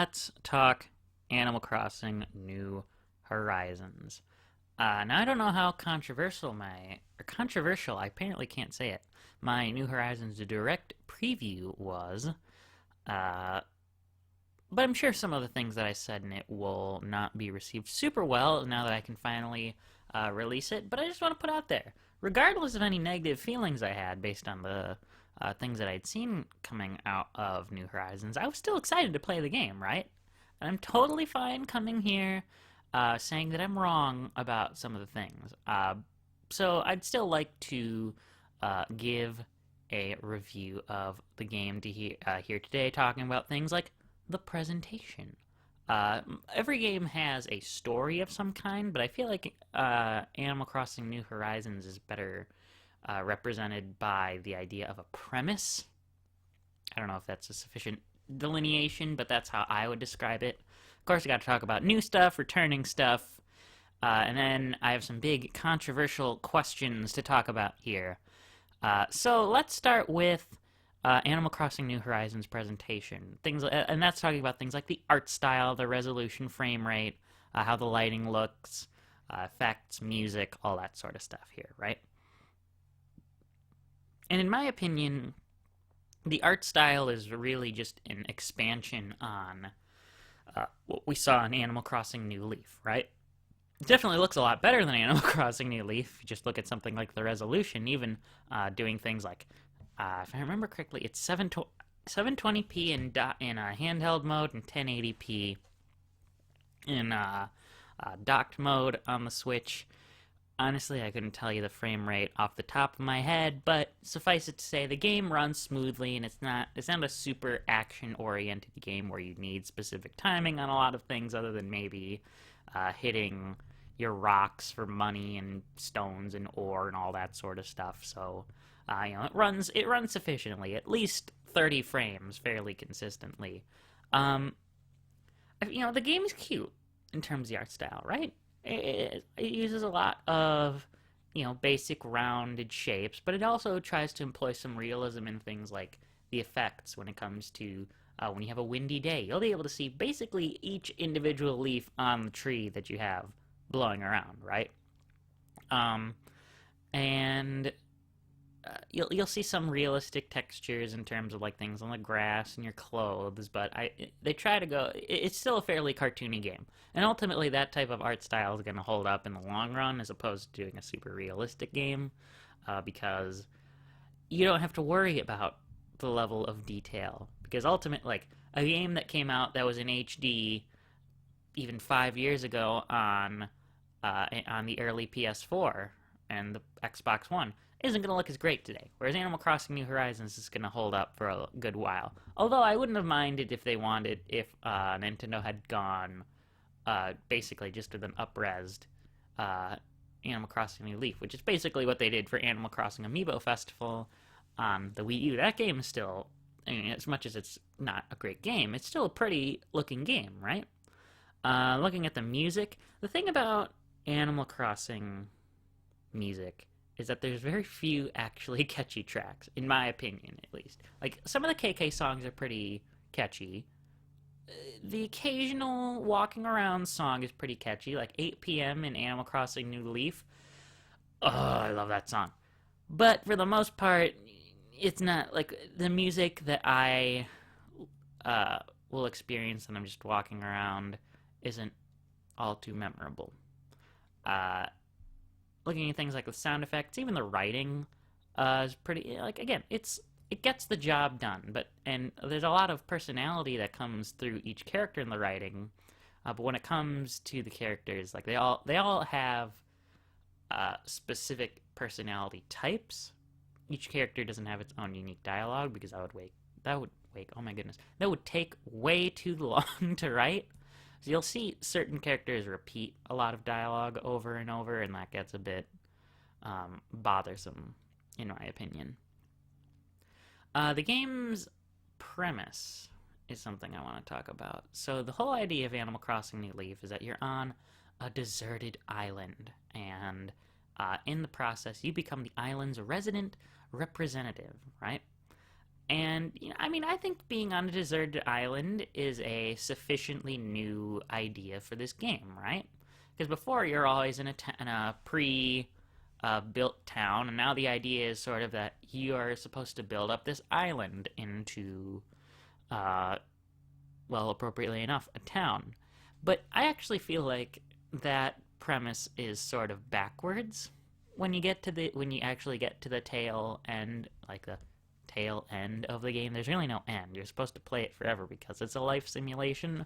let's talk Animal Crossing New Horizons. Now I don't know how controversial, I apparently can't say it, my New Horizons Direct preview was, uh, but I'm sure some of the things that I said in it will not be received super well now that I can finally release it, but I just want to put out there, regardless of any negative feelings I had based on the things that I'd seen coming out of New Horizons, I was still excited to play the game, right? And I'm totally fine coming here saying that I'm wrong about some of the things. So I'd still like to give a review of the game to here today, talking about things like the presentation. Every game has a story of some kind, but I feel like Animal Crossing New Horizons is better represented by the idea of a premise. I don't know if that's a sufficient delineation, but that's how I would describe it. Of course, I got to talk about new stuff, returning stuff, and then I have some big controversial questions to talk about here. So let's start with Animal Crossing New Horizons presentation. And that's talking about things like the art style, the resolution, frame rate, how the lighting looks, effects, music, all that sort of stuff here, right? And in my opinion, the art style is really just an expansion on what we saw in Animal Crossing New Leaf, right? It definitely looks a lot better than Animal Crossing New Leaf. If you just look at something like the resolution, even doing things like, if I remember correctly, it's 720p in handheld mode and 1080p in docked mode on the Switch. Honestly, I couldn't tell you the frame rate off the top of my head, but suffice it to say, the game runs smoothly, and it's not a super action-oriented game where you need specific timing on a lot of things other than maybe hitting your rocks for money and stones and ore and all that sort of stuff. So, it runs sufficiently, at least 30 frames fairly consistently. The game is cute in terms of the art style, right? It uses a lot of, basic rounded shapes, but it also tries to employ some realism in things like the effects when it comes to when you have a windy day. You'll be able to see basically each individual leaf on the tree that you have blowing around, right? And you'll see some realistic textures in terms of like things on the grass and your clothes, but they try to go. It's still a fairly cartoony game, and ultimately that type of art style is going to hold up in the long run, as opposed to doing a super realistic game, because you don't have to worry about the level of detail, because ultimately, like a game that came out that was in HD even 5 years ago on the early PS4 and the Xbox One isn't going to look as great today. Whereas Animal Crossing New Horizons is going to hold up for a good while. Although I wouldn't have minded if Nintendo had gone basically just with an up-resed Animal Crossing New Leaf, which is basically what they did for Animal Crossing Amiibo Festival on the Wii U. That game is still, as much as it's not a great game, it's still a pretty looking game, right? Looking at the music, the thing about Animal Crossing music is that there's very few actually catchy tracks, in my opinion, at least. Like, some of the KK songs are pretty catchy. The occasional walking around song is pretty catchy, like 8 p.m. in Animal Crossing New Leaf. Oh, I love that song. But for the most part, it's not, like, the music that I will experience when I'm just walking around isn't all too memorable. Looking at things like the sound effects, even the writing is pretty, like, again, it gets the job done, and there's a lot of personality that comes through each character in the writing, but when it comes to the characters, like, they all have specific personality types. Each character doesn't have its own unique dialogue, because oh my goodness, that would take way too long to write. So you'll see certain characters repeat a lot of dialogue over and over, and that gets a bit bothersome, in my opinion. The game's premise is something I want to talk about. So the whole idea of Animal Crossing New Leaf is that you're on a deserted island, and in the process, you become the island's resident representative, right? And I mean, I think being on a deserted island is a sufficiently new idea for this game, right? Because before you're always in a pre built town, and now the idea is sort of that you are supposed to build up this island into, uh, well, appropriately enough, a town. But I actually feel like that premise is sort of backwards when you actually get to the tail end, like the tail end of the game. There's really no end. You're supposed to play it forever because it's a life simulation.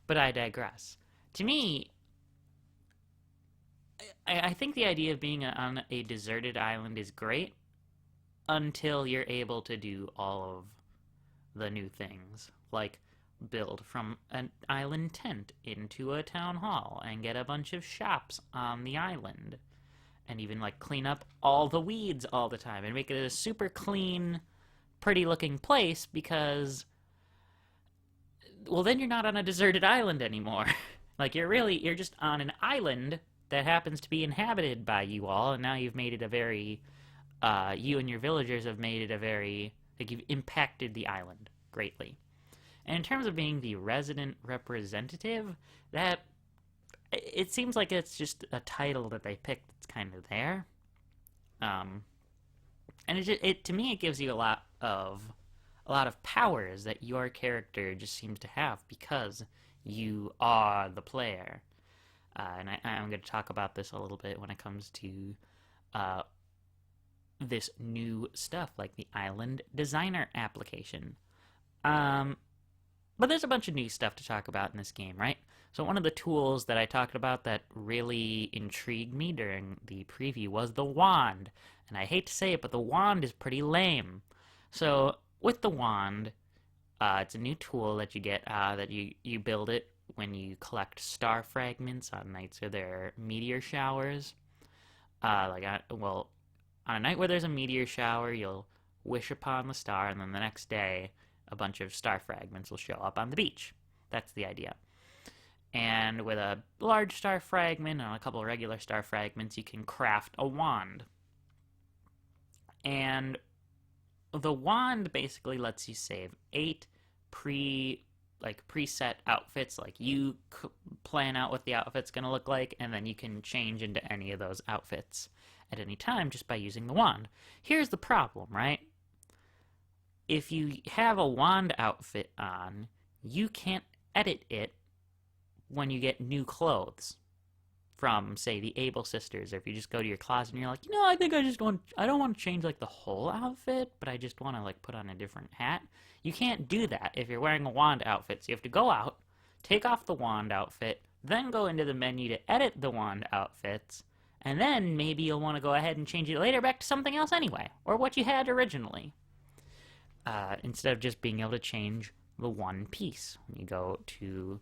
But I digress. To me, I think the idea of being on a deserted island is great until you're able to do all of the new things, like build from an island tent into a town hall and get a bunch of shops on the island, and even like clean up all the weeds all the time and make it a super clean, pretty looking place because, well, then you're not on a deserted island anymore. Like you're just on an island that happens to be inhabited by you all, and now you've made it a very, you and your villagers have made it a very, like you've impacted the island greatly. And in terms of being the resident representative, that it seems like it's just a title that they picked that's kind of there. And it to me it gives you a lot of powers that your character just seems to have because you are the player. I'm going to talk about this a little bit when it comes to uh, this new stuff, like the Island Designer application. Um, but there's a bunch of new stuff to talk about in this game, right? So one of the tools that I talked about that really intrigued me during the preview was the wand. And I hate to say it, but the wand is pretty lame. So with the wand, it's a new tool that you get that you build it when you collect star fragments on nights where there are meteor showers. On a night where there's a meteor shower, you'll wish upon the star, and then the next day, a bunch of star fragments will show up on the beach. That's the idea. And with a large star fragment and a couple of regular star fragments, you can craft a wand. And the wand basically lets you save 8 preset outfits. Like you plan out what the outfit's going to look like, and then you can change into any of those outfits at any time just by using the wand. Here's the problem, right? If you have a wand outfit on, you can't edit it when you get new clothes from, say, the Able Sisters, or if you just go to your closet and you're like, I think I don't want to change like the whole outfit, but I just want to like put on a different hat. You can't do that if you're wearing a wand outfit. So you have to go out, take off the wand outfit, then go into the menu to edit the wand outfits, and then maybe you'll want to go ahead and change it later back to something else anyway, or what you had originally. Instead of just being able to change the one piece when you go to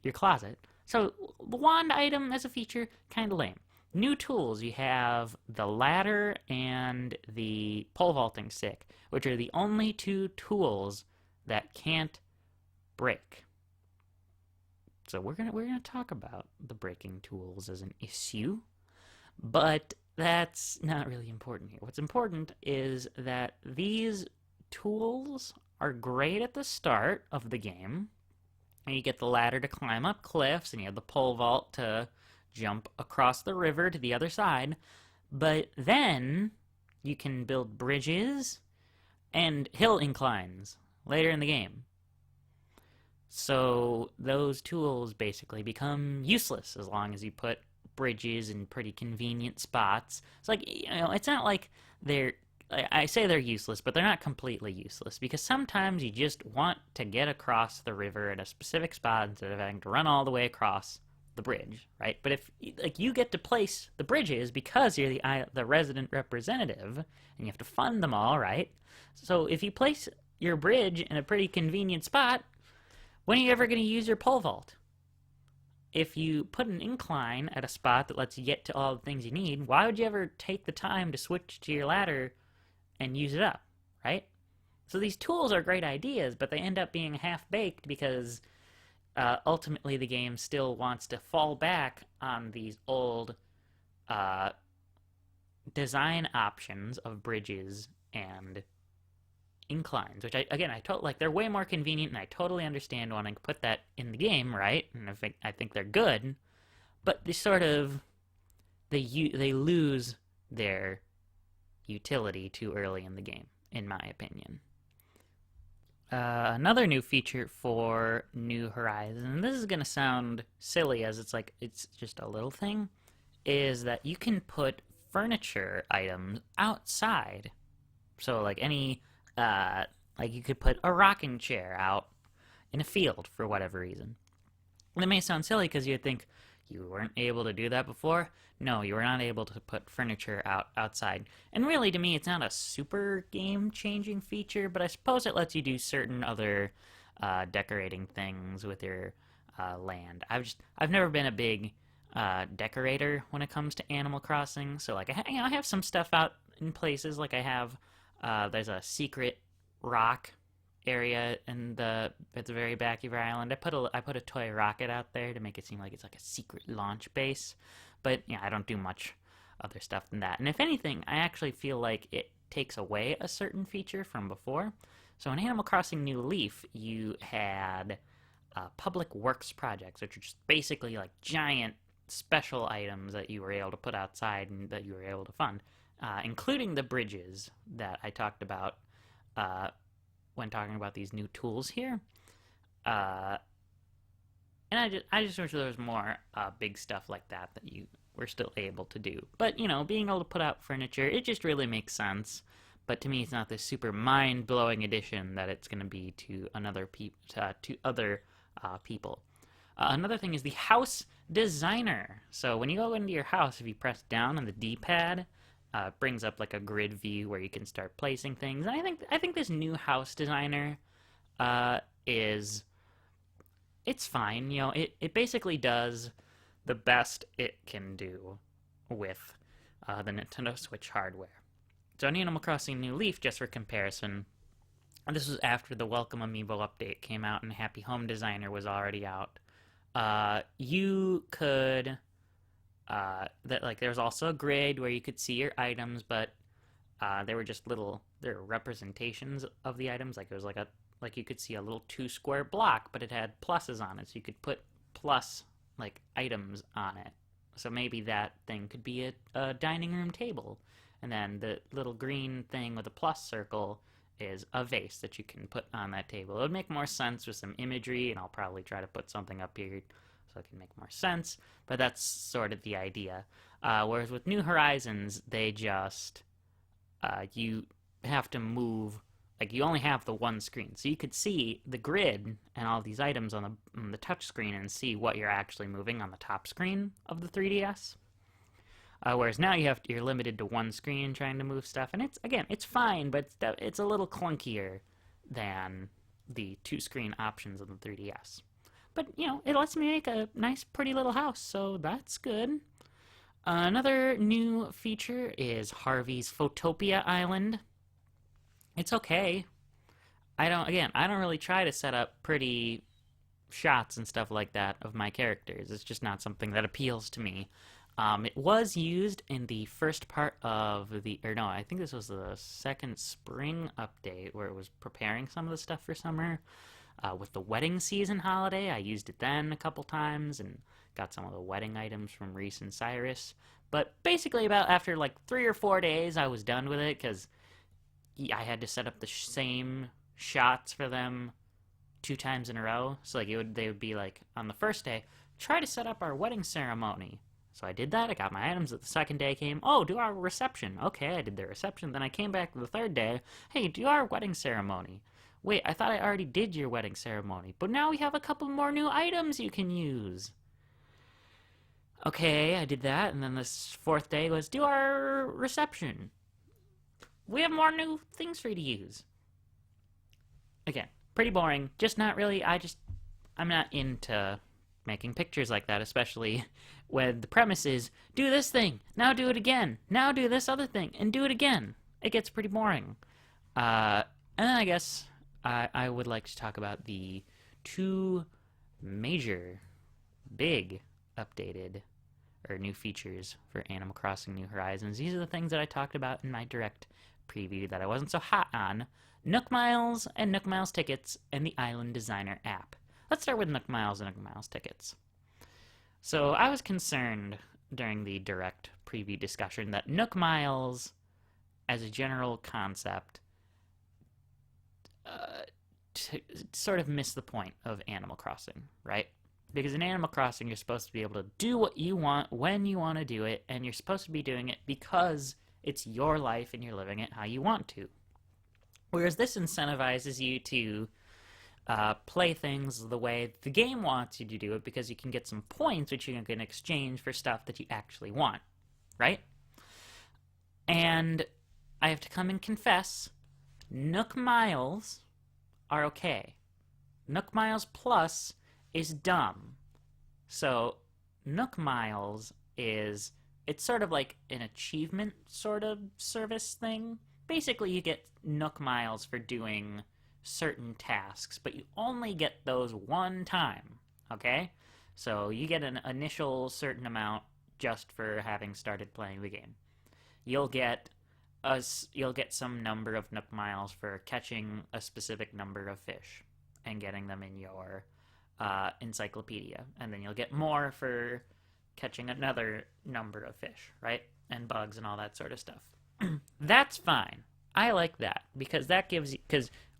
your closet. So the wand item as a feature, kind of lame. New tools, you have the ladder and the pole vaulting stick, which are the only 2 tools that can't break. So we're gonna talk about the breaking tools as an issue, but that's not really important here. What's important is that these tools are great at the start of the game. And you get the ladder to climb up cliffs, and you have the pole vault to jump across the river to the other side. But then you can build bridges and hill inclines later in the game. So those tools basically become useless as long as you put bridges in pretty convenient spots. It's like, it's not like I say they're useless, but they're not completely useless, because sometimes you just want to get across the river at a specific spot instead of having to run all the way across the bridge, right? But if you get to place the bridges because you're the resident representative, and you have to fund them all, right? So if you place your bridge in a pretty convenient spot, when are you ever going to use your pole vault? If you put an incline at a spot that lets you get to all the things you need, why would you ever take the time to switch to your ladder and use it up, right? So these tools are great ideas, but they end up being half-baked because ultimately the game still wants to fall back on these old design options of bridges and inclines, which they're way more convenient, and I totally understand wanting to put that in the game, right? And I think they're good, but they lose their utility too early in the game, in my opinion. Another new feature for New Horizons, and this is gonna sound silly as it's just a little thing, is that you can put furniture items outside. So you could put a rocking chair out in a field for whatever reason. And it may sound silly because you'd think you weren't able to do that before. No, you were not able to put furniture outside. And really, to me, it's not a super game-changing feature, but I suppose it lets you do certain other decorating things with your land. I've never been a big decorator when it comes to Animal Crossing, so I have some stuff out in places. Like I have there's a secret rock area at the very back of your island. I put a toy rocket out there to make it seem like it's like a secret launch base, but I don't do much other stuff than that. And if anything, I actually feel like it takes away a certain feature from before. So in Animal Crossing New Leaf, you had public works projects, which are just basically like giant special items that you were able to put outside and that you were able to fund, including the bridges that I talked about when talking about these new tools here. And I just wish there was more big stuff like that you were still able to do. But, being able to put out furniture, it just really makes sense. But to me, it's not this super mind-blowing addition that it's going to be to other people. Another thing is the house designer. So when you go into your house, if you press down on the D-pad, it brings up like a grid view where you can start placing things. And I think this new house designer it's fine. It basically does the best it can do with the Nintendo Switch hardware. So in Animal Crossing New Leaf, just for comparison, this was after the Welcome Amiibo update came out and Happy Home Designer was already out. You could there was also a grid where you could see your items, but they were just there were representations of the items. It was like you could see a little 2-square block, but it had pluses on it, so you could put plus items on it. So maybe that thing could be a dining room table, and then the little green thing with a plus circle is a vase that you can put on that table. It would make more sense with some imagery, and I'll probably try to put something up here so it can make more sense, but that's sort of the idea. Whereas with New Horizons, they just, you have to move, you only have the one screen. So you could see the grid and all these items on the touch screen and see what you're actually moving on the top screen of the 3DS. Whereas now you're limited to one screen trying to move stuff, and it's fine, but it's a little clunkier than the 2-screen options on the 3DS. But, it lets me make a nice, pretty little house, so that's good. Another new feature is Harvey's Photopia Island. It's okay. I don't really try to set up pretty shots and stuff like that of my characters. It's just not something that appeals to me. It was used in the first part of I think this was the second spring update where it was preparing some of the stuff for summer. With the wedding season holiday, I used it then a couple times and got some of the wedding items from Reese and Cyrus. But basically after 3 or 4 days, I was done with it because I had to set up the same shots for them 2 times in a row. So they would be on the first day, try to set up our wedding ceremony. So I did that. I got my items. The second day came, do our reception. Okay, I did the reception. Then I came back the third day. Hey, do our wedding ceremony. Wait, I thought I already did your wedding ceremony, but now we have a couple more new items you can use. Okay, I did that, and then this fourth day was do our reception. We have more new things for you to use. Again, pretty boring, just not really, I'm not into making pictures like that, especially when the premise is, do this thing, now do it again, now do this other thing, and do it again. It gets pretty boring. And then I guess I would like to talk about the 2 major, big, updated, or new features for Animal Crossing New Horizons. These are the things that I talked about in my direct preview that I wasn't so hot on, Nook Miles and Nook Miles Tickets and the Island Designer app. Let's start with Nook Miles and Nook Miles Tickets. So I was concerned during the direct preview discussion that Nook Miles, as a general concept, sort of missed the point of Animal Crossing, right? Because in Animal Crossing, you're supposed to be able to do what you want when you want to do it, and you're supposed to be doing it because it's your life and you're living it how you want to. Whereas this incentivizes you to play things the way the game wants you to do it, because you can get some points which you can exchange for stuff that you actually want, right? And I have to come and confess, Nook Miles are okay. Nook Miles Plus is dumb. So Nook Miles it's sort of like an achievement sort of service thing. Basically, you get Nook Miles for doing certain tasks, but you only get those one time, okay? So you get an initial certain amount just for having started playing the game. You'll get some number of Nook Miles for catching a specific number of fish and getting them in your encyclopedia, and then you'll get more for catching another number of fish, right? And bugs and all that sort of stuff. That's fine. I like that, because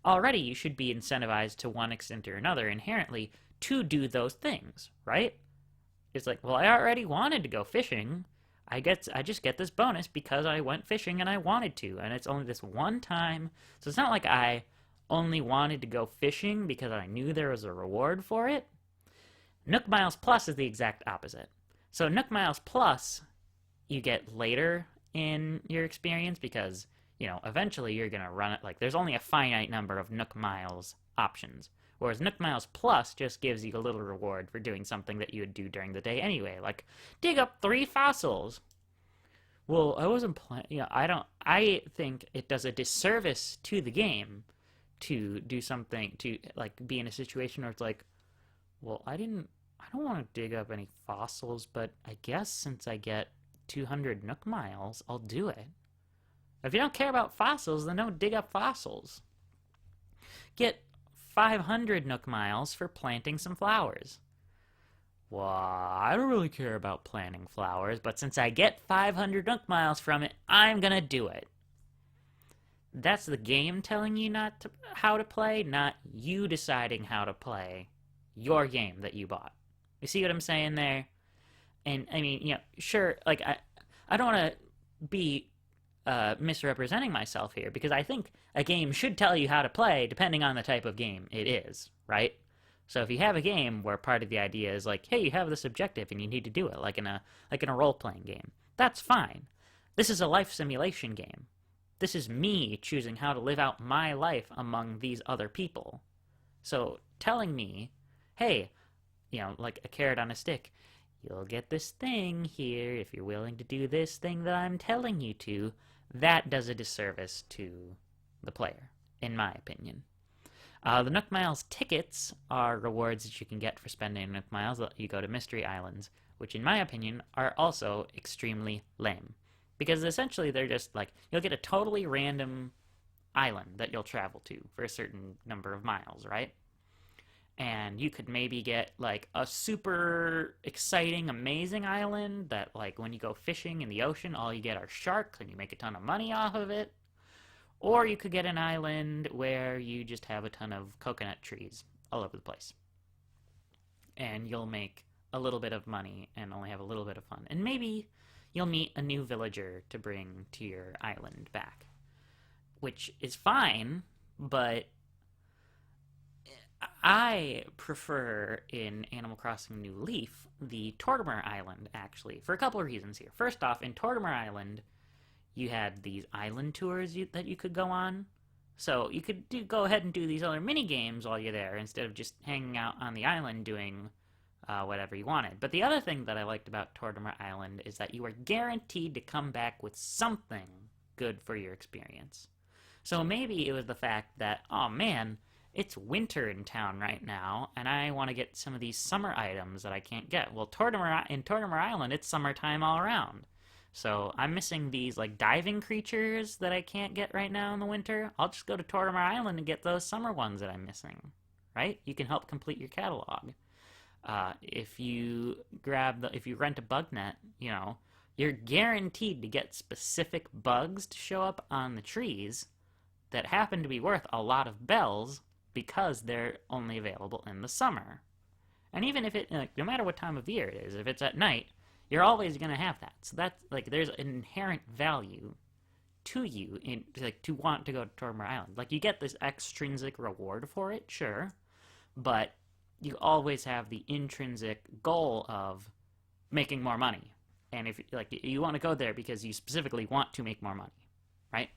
already you should be incentivized to one extent or another inherently to do those things, right? It's like, well, I already wanted to go fishing. I just get this bonus because I went fishing and I wanted to, and it's only this one time. So it's not like I only wanted to go fishing because I knew there was a reward for it. Nook Miles Plus is the exact opposite. So Nook Miles Plus you get later in your experience because, eventually you're going to run it. Like, there's only a finite number of Nook Miles options. Whereas Nook Miles Plus just gives you a little reward for doing something that you would do during the day anyway. Like, dig up 3 fossils. Well, I wasn't playing. I think it does a disservice to the game to do something, to, like, be in a situation where it's like, well, I don't want to dig up any fossils, but I guess since I get 200 Nook Miles, I'll do it. If you don't care about fossils, then don't dig up fossils. Get 500 Nook Miles for planting some flowers. Well, I don't really care about planting flowers, but since I get 500 Nook Miles from it, I'm gonna do it. That's the game telling you how to play, not you deciding how to play your game that you bought. You see what I'm saying there? And, I mean, sure, like, I don't want to be misrepresenting myself here, because I think a game should tell you how to play depending on the type of game it is, right? So if you have a game where part of the idea is like, hey, you have this objective and you need to do it, like in a role-playing game, that's fine. This is a life simulation game. This is me choosing how to live out my life among these other people. So telling me, hey, like a carrot on a stick, you'll get this thing here if you're willing to do this thing that I'm telling you to, that does a disservice to the player, in my opinion. The Nook Miles tickets are rewards that you can get for spending Nook Miles. You go to Mystery Islands, which in my opinion are also extremely lame. Because essentially they're just like, you'll get a totally random island that you'll travel to for a certain number of miles, right? And you could maybe get, like, a super exciting, amazing island that, like, when you go fishing in the ocean, all you get are sharks and you make a ton of money off of it. Or you could get an island where you just have a ton of coconut trees all over the place. And you'll make a little bit of money and only have a little bit of fun. And maybe you'll meet a new villager to bring to your island back. Which is fine, but I prefer in Animal Crossing New Leaf the Tortimer Island, actually, for a couple of reasons here. First off, in Tortimer Island, you had these island tours that you could go on. So you could go ahead and do these other mini games while you're there instead of just hanging out on the island doing whatever you wanted. But the other thing that I liked about Tortimer Island is that you were guaranteed to come back with something good for your experience. So maybe it was the fact that, oh man, it's winter in town right now, and I want to get some of these summer items that I can't get. Well, in Tortimer Island, it's summertime all around. So I'm missing these like diving creatures that I can't get right now in the winter. I'll just go to Tortimer Island and get those summer ones that I'm missing. Right? You can help complete your catalog. If you if you rent a bug net, you're guaranteed to get specific bugs to show up on the trees that happen to be worth a lot of bells because they're only available in the summer. And even if no matter what time of year it is, if it's at night, you're always going to have that. So that's like, there's an inherent value to you in to want to go to Tortimer Island. Like, you get this extrinsic reward for it, sure, but you always have the intrinsic goal of making more money. And if you want to go there because you specifically want to make more money, right?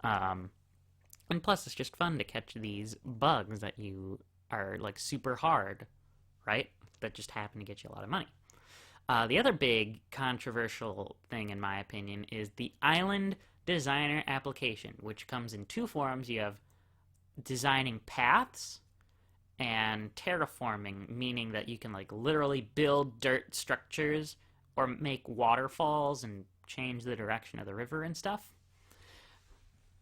And plus it's just fun to catch these bugs that you are like super hard, right? That just happen to get you a lot of money. The other big controversial thing, in my opinion, is the Island Designer application, which comes in two forms. You have designing paths and terraforming, meaning that you can like literally build dirt structures or make waterfalls and change the direction of the river and stuff.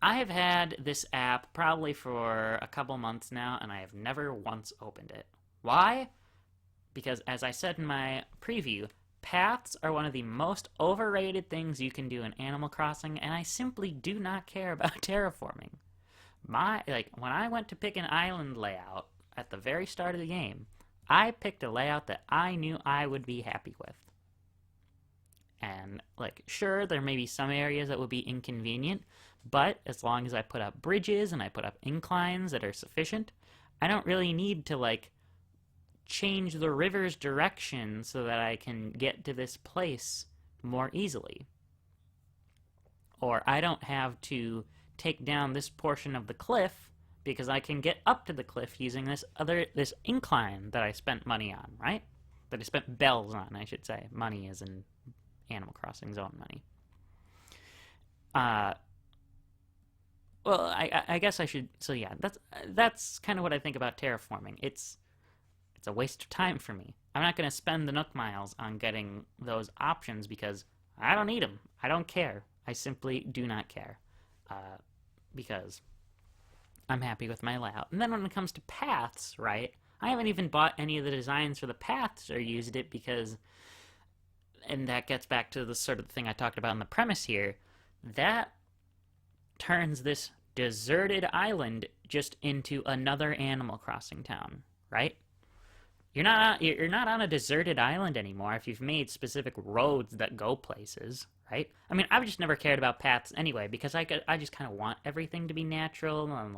I have had this app probably for a couple months now, and I have never once opened it. Why? Because, as I said in my preview, paths are one of the most overrated things you can do in Animal Crossing, and I simply do not care about terraforming. When I went to pick an island layout at the very start of the game, I picked a layout that I knew I would be happy with. And, sure, there may be some areas that would be inconvenient, but as long as I put up bridges and I put up inclines that are sufficient, I don't really need to, change the river's direction so that I can get to this place more easily. Or I don't have to take down this portion of the cliff because I can get up to the cliff using this incline that I spent money on, right? That I spent bells on, I should say. Money is in Animal Crossing's own money. Well, I guess I should. So yeah, that's kind of what I think about terraforming. It's a waste of time for me. I'm not going to spend the Nook miles on getting those options because I don't need them. I don't care. I simply do not care because I'm happy with my layout. And then when it comes to paths, right? I haven't even bought any of the designs for the paths or used it because, and that gets back to the sort of thing I talked about in the premise here, that turns this deserted island just into another Animal Crossing town, right? You're not on a deserted island anymore if you've made specific roads that go places, right? I mean, I've just never cared about paths anyway because I just kind of want everything to be natural and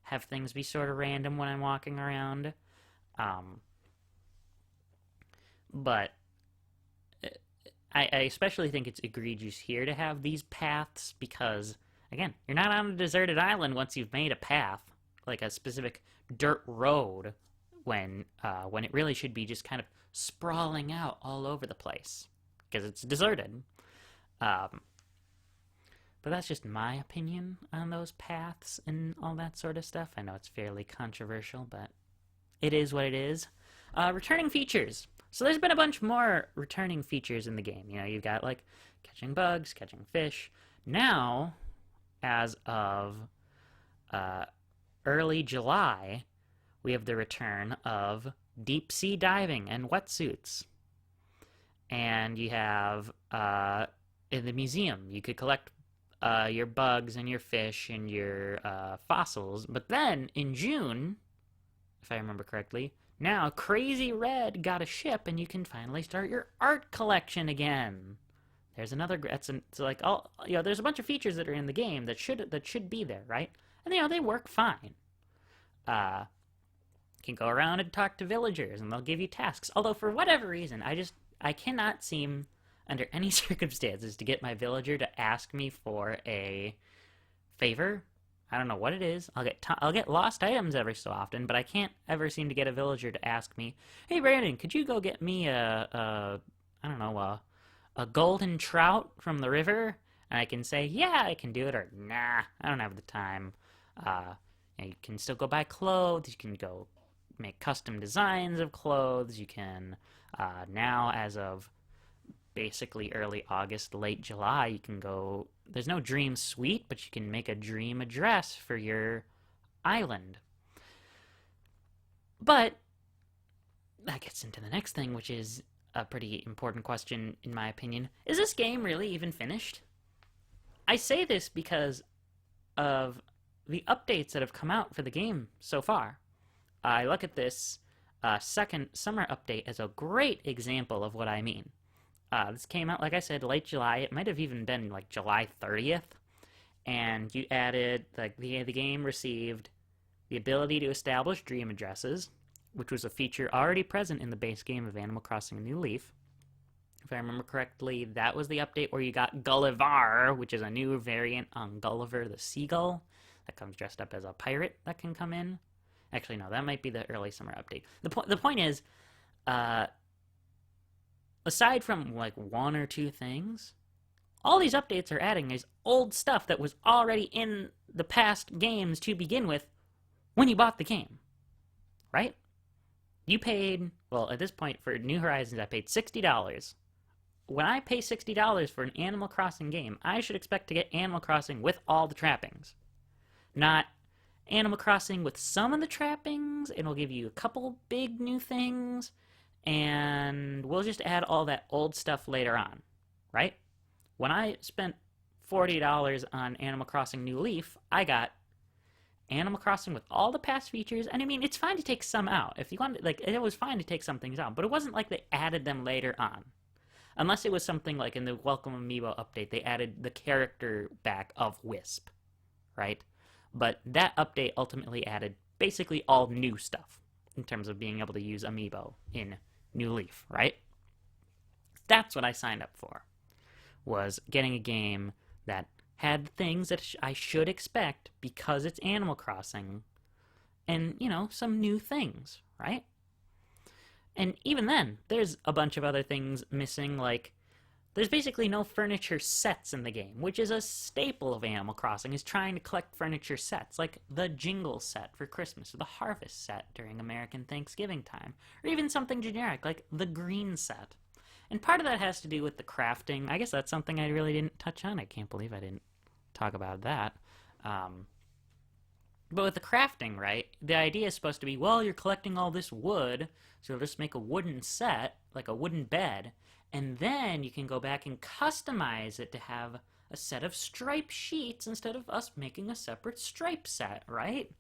have things be sort of random when I'm walking around. But I especially think it's egregious here to have these paths because, again, you're not on a deserted island once you've made a path, like a specific dirt road, when it really should be just kind of sprawling out all over the place because it's deserted. But that's just my opinion on those paths and all that sort of stuff. I know it's fairly controversial, but it is what it is. Returning features. So there's been a bunch more returning features in the game. You've got catching bugs, catching fish. Now, as of early July, we have the return of deep sea diving and wetsuits. And you have, in the museum, you could collect your bugs and your fish and your fossils. But then, in June, if I remember correctly, now Crazy Red got a ship and you can finally start your art collection again. There's another, there's a bunch of features that are in the game that should be there, right? And they work fine. Can go around and talk to villagers and they'll give you tasks. Although for whatever reason, I cannot seem under any circumstances to get my villager to ask me for a favor. I don't know what it is. I'll get lost items every so often, but I can't ever seem to get a villager to ask me, "Hey Brandon, could you go get me a golden trout from the river?" And I can say, "Yeah, I can do it," or "Nah, I don't have the time." You can still go buy clothes. You can go make custom designs of clothes. You can now, as of basically early August, late July, you can go. There's no dream suite, but you can make a dream address for your island. But that gets into the next thing, which is a pretty important question, in my opinion. Is this game really even finished? I say this because of the updates that have come out for the game so far. I look at this second summer update as a great example of what I mean. This came out, like I said, late July. It might have even been like July 30th. And you added, like, the game received the ability to establish dream addresses, which was a feature already present in the base game of Animal Crossing: A New Leaf. If I remember correctly, that was the update where you got Gulliver, which is a new variant on Gulliver the Seagull that comes dressed up as a pirate that can come in. Actually, no, that might be the early summer update. The point is, aside from like one or two things, all these updates are adding is old stuff that was already in the past games to begin with when you bought the game, right? You paid, well, at this point for New Horizons, I paid $60. When I pay $60 for an Animal Crossing game, I should expect to get Animal Crossing with all the trappings. Not Animal Crossing with some of the trappings. It'll give you a couple big new things, and we'll just add all that old stuff later on, right? When I spent $40 on Animal Crossing New Leaf, I got Animal Crossing with all the past features, and I mean, it's fine to take some out. If you want, like, it was fine to take some things out, but it wasn't like they added them later on. Unless it was something like in the Welcome Amiibo update, they added the character back of Wisp, right? But that update ultimately added basically all new stuff in terms of being able to use Amiibo in New Leaf, right? That's what I signed up for, was getting a game that had things that I should expect because it's Animal Crossing and, you know, some new things, right? And even then, there's a bunch of other things missing, like there's basically no furniture sets in the game, which is a staple of Animal Crossing, is trying to collect furniture sets, like the Jingle set for Christmas, or the Harvest set during American Thanksgiving time, or even something generic like the Green set. And part of that has to do with the crafting. I guess that's something I really didn't touch on. I can't believe I didn't talk about that. But with the crafting, right, the idea is supposed to be, well, you're collecting all this wood, so you'll just make a wooden set, like a wooden bed, and then you can go back and customize it to have a set of stripe sheets instead of us making a separate stripe set, right?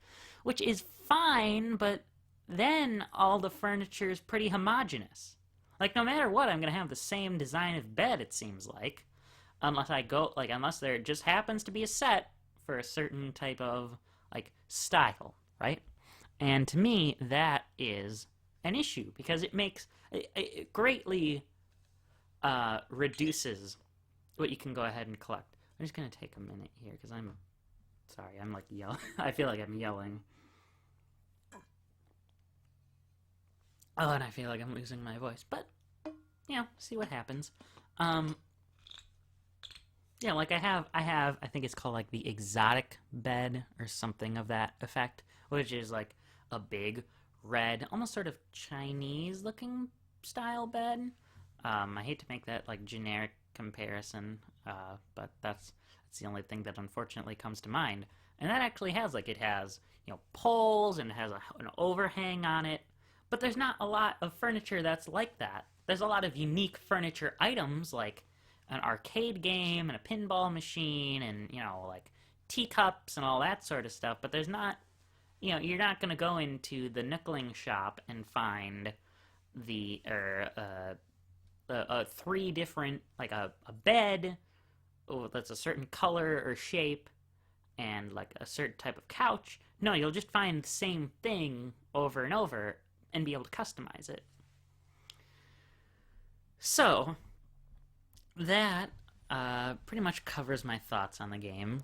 Which is fine, but then all the furniture is pretty homogeneous. Like, no matter what, I'm going to have the same design of bed, it seems like. Unless there just happens to be a set for a certain type of, like, style, right? And to me, that is an issue, because it greatly reduces what you can go ahead and collect. I'm just going to take a minute here, because I'm like yelling. I feel like I'm yelling. Oh, and I feel like I'm losing my voice, but, you know, see what happens. Yeah, like I think it's called like the exotic bed or something of that effect, which is like a big red, almost sort of Chinese looking style bed. I hate to make that like generic comparison, but that's the only thing that unfortunately comes to mind. And that actually it has, you know, poles, and it has an overhang on it, but there's not a lot of furniture that's like that. There's a lot of unique furniture items, like an arcade game and a pinball machine and, you know, like teacups and all that sort of stuff, but there's not, you know, you're not going to go into the Nickling shop and find three different, like a bed that's a certain color or shape and like a certain type of couch. No, you'll just find the same thing over and over and be able to customize it. So that pretty much covers my thoughts on the game.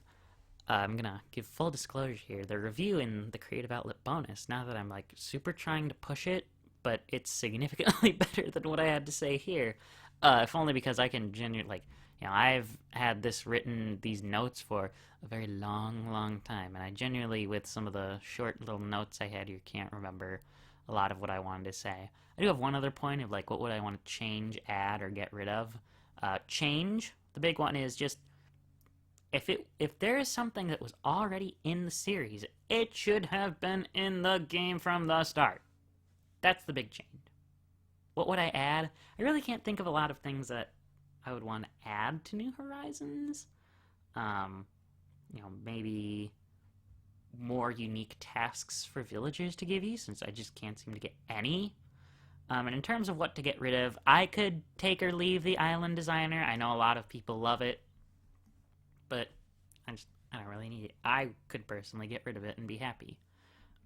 I'm gonna give full disclosure here. The review in the Creative Outlet bonus, now that I'm like super trying to push it, but it's significantly better than what I had to say here. If only because I can genuinely, like, you know, I've had these notes for a very long time, and I genuinely, with some of the short little notes I had here, can't remember a lot of what I wanted to say. I do have one other point of like what would I want to change, add, or get rid of. Change. The big one is just if there is something that was already in the series, it should have been in the game from the start. That's the big change. What would I add? I really can't think of a lot of things that I would want to add to New Horizons. Maybe more unique tasks for villagers to give you, since I just can't seem to get any. And in terms of what to get rid of, I could take or leave the island designer. I know a lot of people love it, but I don't really need it. I could personally get rid of it and be happy.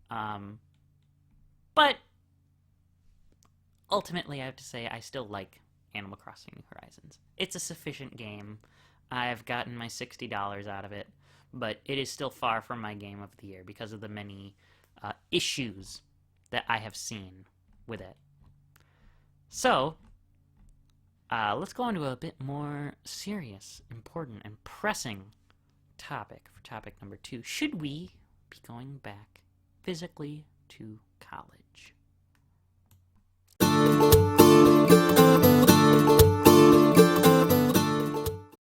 But ultimately, I have to say I still like Animal Crossing New Horizons. It's a sufficient game. I've gotten my $60 out of it, but it is still far from my game of the year because of the many issues that I have seen with it. So, let's go on to a bit more serious, important, and pressing topic for topic number 2. Should we be going back physically to